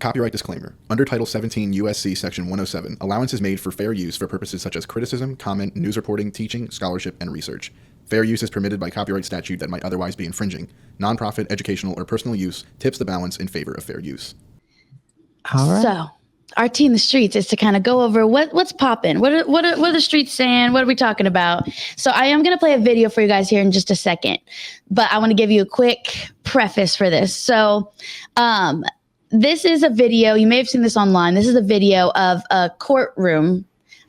Copyright disclaimer. Under Title 17 U.S.C. Section 107, allowance is made for fair use for purposes such as criticism, comment, news reporting, teaching, scholarship, and research. Fair use is permitted by copyright statute that might otherwise be infringing. Nonprofit, educational, or personal use tips the balance in favor of fair use. All right. So, our tea in the streets is to kind of go over what's popping. What are the streets saying? What are we talking about? So I am going to play a video for you guys here in just a second, but I want to give you a quick preface for this. So this is a video. You may have seen this online. This is a video of a courtroom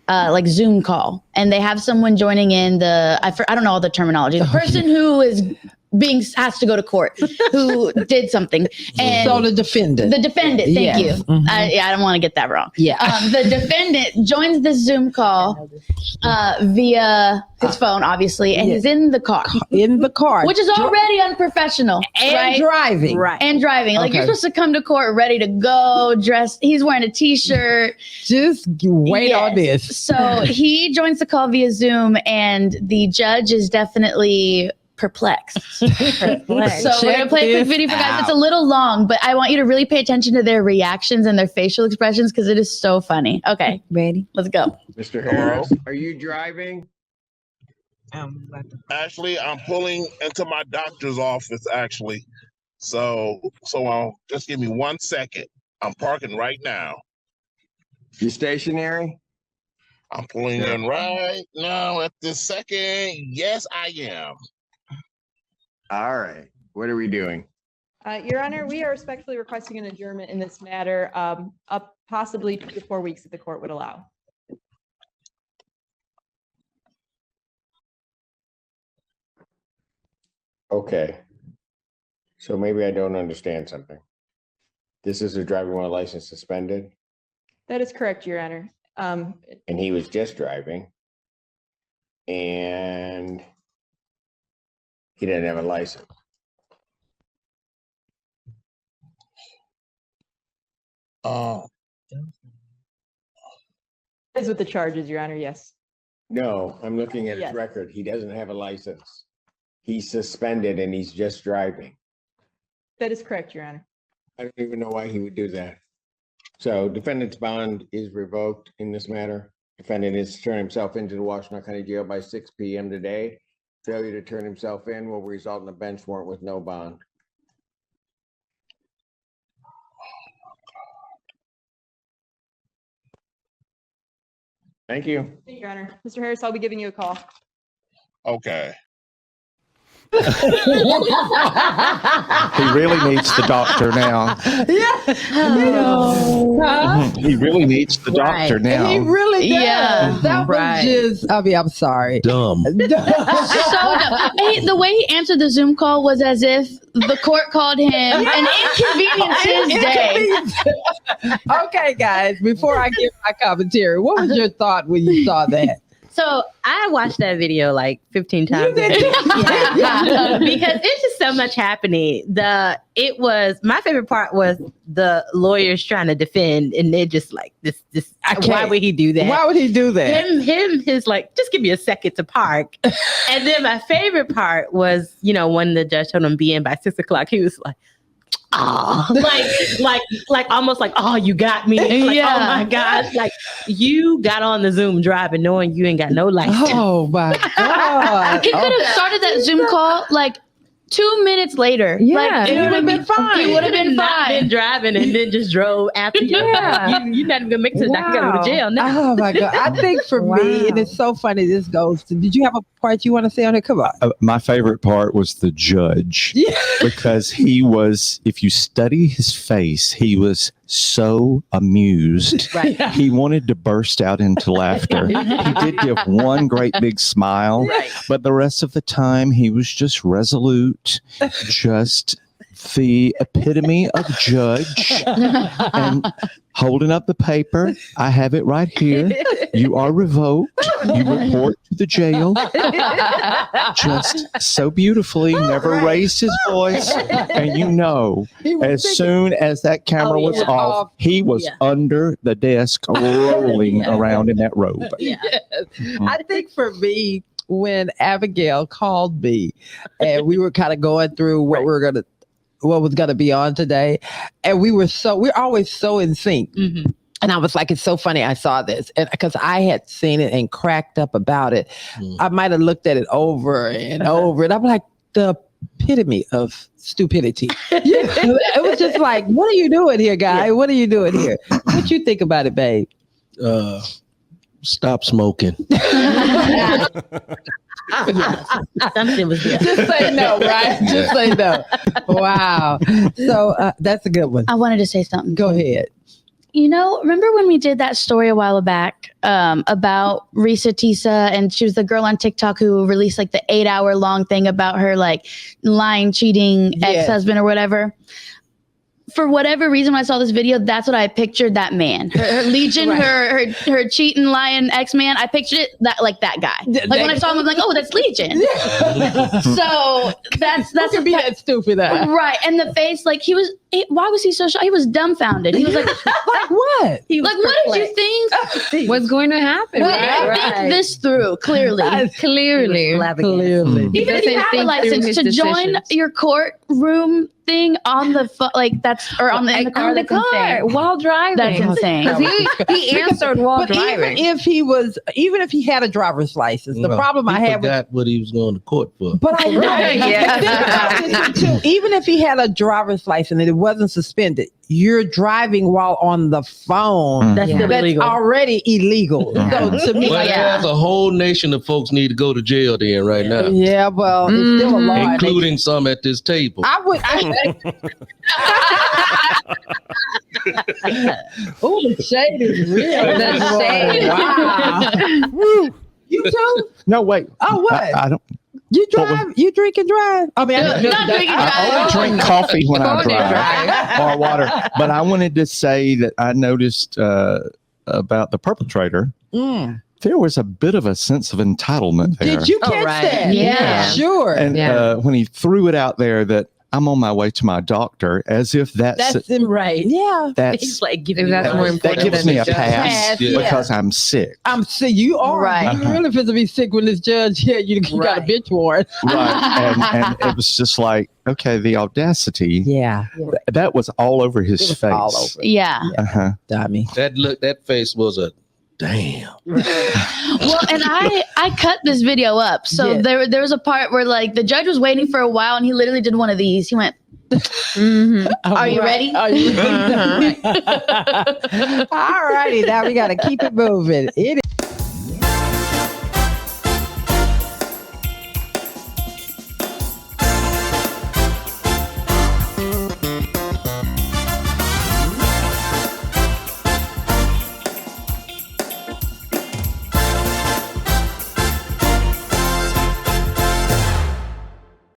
like Zoom call, and they have someone joining in I don't know all the terminology. The person who is has to go to court, who did something. And so the defendant. Thank you. Mm-hmm. I don't want to get that wrong. Yeah. The defendant joins the Zoom call via his phone, obviously, and he's in the car. Which is already unprofessional. And driving. Right. And driving. Like, you're supposed to come to court ready to go, dressed. He's wearing a t-shirt. Just wait on this. So he joins the call via Zoom, and the judge is definitely perplexed. So we're gonna play a quick video for guys. It's a little long, but I want you to really pay attention to their reactions and their facial expressions because it is so funny. Okay, ready? Let's go. Mr. Harris, are you driving? Actually, I'm pulling into my doctor's office. Actually, so just give me 1 second. I'm parking right now. You stationary? I'm pulling in right now at this second. Yes, I am. All right. What are we doing? Your Honor, we are respectfully requesting an adjournment in this matter, up possibly 2 to 4 weeks if the court would allow. Okay. So maybe I don't understand something. This is a driving while license suspended? That is correct, Your Honor. And he was just driving. And he didn't have a license. That is what the charge is, Your Honor, yes. No, I'm looking at his record. He doesn't have a license. He's suspended and he's just driving. That is correct, Your Honor. I don't even know why he would do that. So defendant's bond is revoked in this matter. Defendant is to turn himself into the Washington County Jail by 6 p.m. today. Failure to turn himself in will result in a bench warrant with no bond. Thank you. Thank you, Your Honor. Mr. Harris, I'll be giving you a call. Okay. He really needs the doctor now. He really needs the doctor now. He really does. Yeah. That was just, I'm sorry. Dumb. So dumb. The way he answered the Zoom call was as if the court called him and inconvenienced his day. Okay, guys, before I give my commentary, what was your thought when you saw that? So I watched that video like 15 times. Because it's just so much happening. My favorite part was the lawyers trying to defend, and they're just like, this. Why would he do that? Why would he do that? His like, just give me a second to park. And then my favorite part was, when the judge told him be in by 6 o'clock, he was like, oh, like almost like, oh, you got me. Like, oh my gosh, like you got on the Zoom driving knowing you ain't got no license. Oh my God. He could have started that Zoom call like 2 minutes later. Yeah, like, it would have been fine. He would have been not fine. been driving and then just drove after you. You're not even gonna make it to the doctor, you gotta go to jail now. Oh my God. I think for me, and it's so funny this goes to, did you have a part you want to say on it? Come on. My favorite part was the judge. Because he was, if you study his face, he was so amused. Right. He wanted to burst out into laughter. He did give one great big smile, but the rest of the time he was just resolute, just the epitome of judge, and holding up the paper. I have it right here. You are revoked. You report to the jail. Just so beautifully, never raised his voice. And as soon as that camera was off, he was under the desk rolling around in that robe. I think for me, when Abigail called me and we were kind of going through what we were going to what was going to be on today. And we're always so in sync. Mhm. And I was like, it's so funny I saw this. And because I had seen it and cracked up about it, I might have looked at it over and over. And I'm like, the epitome of stupidity. It was just like, what are you doing here, guy? What are you doing here? What you think about it, babe? Stop smoking. Something was there. Just say no, right? Just say no. Wow. So that's a good one. I wanted to say something. Go ahead. You know, remember when we did that story a while back about Risa Tisa, and she was the girl on TikTok who released like the 8-hour long thing about her like lying, cheating ex-husband or whatever. For whatever reason, when I saw this video, that's what I pictured that man. Her Legion, Right. her cheating, lying ex-man. I pictured it like that guy. Like when I saw him, I was like, oh, that's Legion. So that's Who could be that stupid. right. And the face, like why was he so shocked? He was dumbfounded. He was like, Like what? like, what did you think? What's going to happen? Think this through, clearly. Clearly. Even if you doesn't have a think through license his to join decisions. your courtroom thing on the in the car, that's insane. while driving. That's insane. 'Cause he answered while But driving. even if he had a driver's license, the problem I had was, forgot what he was going to court for. but I Yeah. think about this too. Even if he had a driver's license and it wasn't suspended, you're driving while on the phone. That's still That's illegal. already illegal. So to me, Well, there's a whole nation of folks need to go to jail then right now, yeah, well, it's still a law. including some at this table. Oh, the shade is real. The shade. Wow. You too? No, wait. Oh, what? I don't. You What drive? You drink and drive? I mean, Not drinking and I only drink coffee when I drive or water. But I wanted to say that I noticed about the perpetrator. Mm. There was a bit of a sense of entitlement there. Did you catch right. that? Yeah. Sure. And when he threw it out there that I'm on my way to my doctor, as if That's Right. Yeah. that's He's like giving If that's more that important gives than me the a judge. pass Yeah. because I'm sick. I'm sick. You are. Right. You really supposed to be sick when this judge here. You got a Right. bitch warrant. Right. And it was just like, okay, the audacity. Yeah. That was all over his It was face. all over. Yeah. Uh-huh. Dummy. That face was a damn. Well, and I cut this video up. So Yeah. there was a part where like the judge was waiting for a while and he literally did one of these. He went, Are you ready? Are you ready? All righty. Now we got to keep it moving. It is.